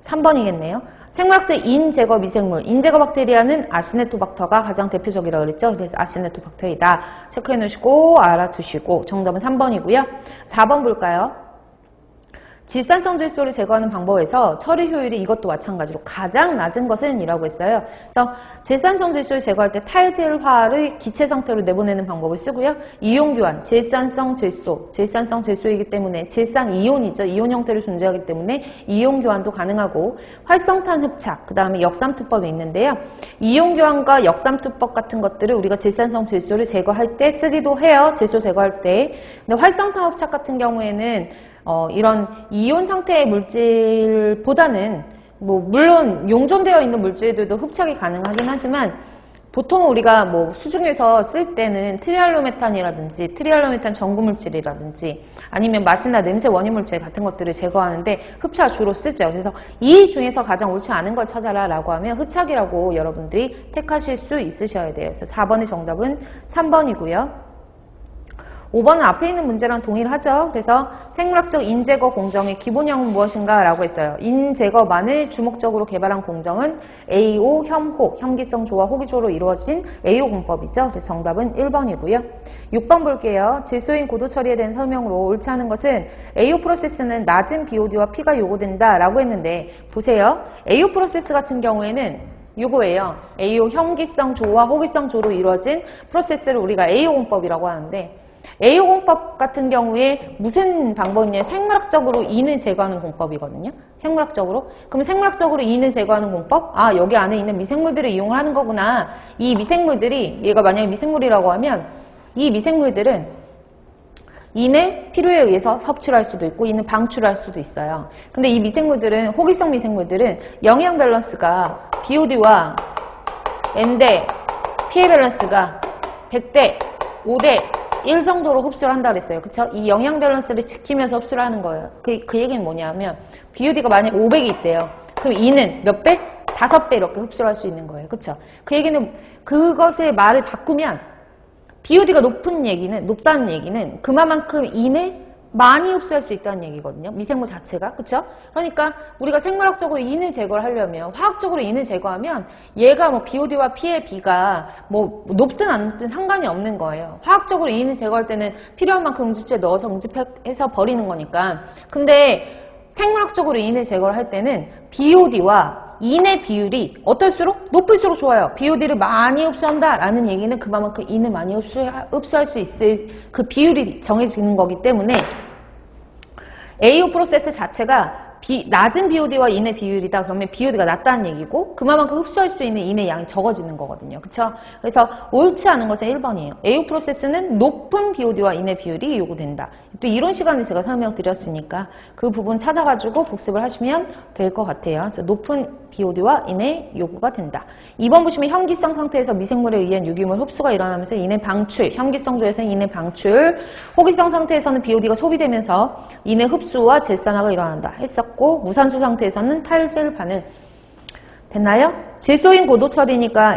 3번이겠네요. 생물학적 인제거 미생물. 인제거 박테리아는 아시네토박터가 가장 대표적이라고 그랬죠. 그래서 아시네토박터이다. 체크해 놓으시고 알아두시고 정답은 3번이고요. 4번 볼까요? 질산성 질소를 제거하는 방법에서 처리 효율이 이것도 마찬가지로 가장 낮은 것은 이라고 했어요. 그래서 질산성 질소를 제거할 때 탈질화를 기체 상태로 내보내는 방법을 쓰고요. 이온교환, 질산성 질소이기 때문에 질산 이온이죠. 이온 형태로 존재하기 때문에 이온 교환도 가능하고 활성탄 흡착, 그 다음에 역삼투법이 있는데요. 이온 교환과 역삼투법 같은 것들을 우리가 질산성 질소를 제거할 때 쓰기도 해요. 질소 제거할 때. 근데 활성탄 흡착 같은 경우에는 이런 이온 상태의 물질보다는 물론 용존되어 있는 물질들도 흡착이 가능하긴 하지만 보통 우리가 수중에서 쓸 때는 트리알로메탄이라든지 트리알로메탄 전구물질이라든지 아니면 맛이나 냄새 원인물질 같은 것들을 제거하는데 흡착 주로 쓰죠. 그래서 이 중에서 가장 옳지 않은 걸 찾아라 라고 하면 흡착이라고 여러분들이 택하실 수 있으셔야 돼요. 그래서 4번의 정답은 3번이고요. 5번은 앞에 있는 문제랑 동일하죠. 그래서 생물학적 인제거 공정의 기본형은 무엇인가 라고 했어요. 인제거만을 주목적으로 개발한 공정은 AO, 혐호, 혐기성 조와 호기조로 이루어진 AO 공법이죠. 그래서 정답은 1번이고요. 6번 볼게요. 질소인 고도 처리에 대한 설명으로 옳지 않은 것은 AO 프로세스는 낮은 BOD와 P가 요구된다 라고 했는데 보세요. AO 프로세스 같은 경우에는 요거예요. AO 혐기성 조와 호기성 조로 이루어진 프로세스를 우리가 AO 공법이라고 하는데 AO 공법 같은 경우에 무슨 방법이냐? 생물학적으로 인을 제거하는 공법이거든요. 생물학적으로. 그럼 생물학적으로 인을 제거하는 공법? 아, 여기 안에 있는 미생물들을 이용을 하는 거구나. 이 미생물들이, 얘가 만약에 미생물이라고 하면 이 미생물들은 인을 필요에 의해서 섭취할 수도 있고 인을 방출할 수도 있어요. 근데 이 미생물들은, 호기성 미생물들은 영양 밸런스가 BOD와 N대 pH 밸런스가 100대 5대 1 정도로 흡수를 한다 그랬어요. 그쵸? 이 영양 밸런스를 지키면서 흡수를 하는 거예요. 그 얘기는 뭐냐면 BOD가 만약 500이 있대요. 그럼 E는 몇 배? 5배 이렇게 흡수를 할 수 있는 거예요. 그쵸? 그 얘기는 그것의 말을 바꾸면 BOD가 높다는 얘기는 그만큼 E는 많이 흡수할 수 있다는 얘기거든요. 미생물 자체가. 그쵸? 그러니까 우리가 생물학적으로 인을 제거를 하려면 화학적으로 인을 제거하면 얘가 BOD와 P의 B가 높든 안 높든 상관이 없는 거예요. 화학적으로 인을 제거할 때는 필요한 만큼 응집체 넣어서 응집해서 버리는 거니까. 근데 생물학적으로 인을 제거를 할 때는 BOD와 인의 비율이 어떨수록 높을수록 좋아요. BOD를 많이 흡수한다라는 얘기는 그만큼 인을 많이 흡수할 수 있을 그 비율이 정해지는 거기 때문에 AO 프로세스 자체가 낮은 BOD와 인의 비율이다. 그러면 BOD가 낮다는 얘기고 그만큼 흡수할 수 있는 인의 양이 적어지는 거거든요. 그쵸? 그래서 옳지 않은 것은 1번이에요. AO 프로세스는 높은 BOD와 인의 비율이 요구된다. 또 이론 시간에 제가 설명드렸으니까 그 부분 찾아가지고 복습을 하시면 될 것 같아요. 그래서 높은 BOD와 인의 요구가 된다. 2번 보시면 혐기성 상태에서 미생물에 의한 유기물 흡수가 일어나면서 인의 방출, 혐기성 조에서는 인의 방출, 호기성 상태에서는 BOD가 소비되면서 인의 흡수와 질산화가 일어난다 했었고 무산소 상태에서는 탈질 반응 됐나요? 질소인 고도 처리니까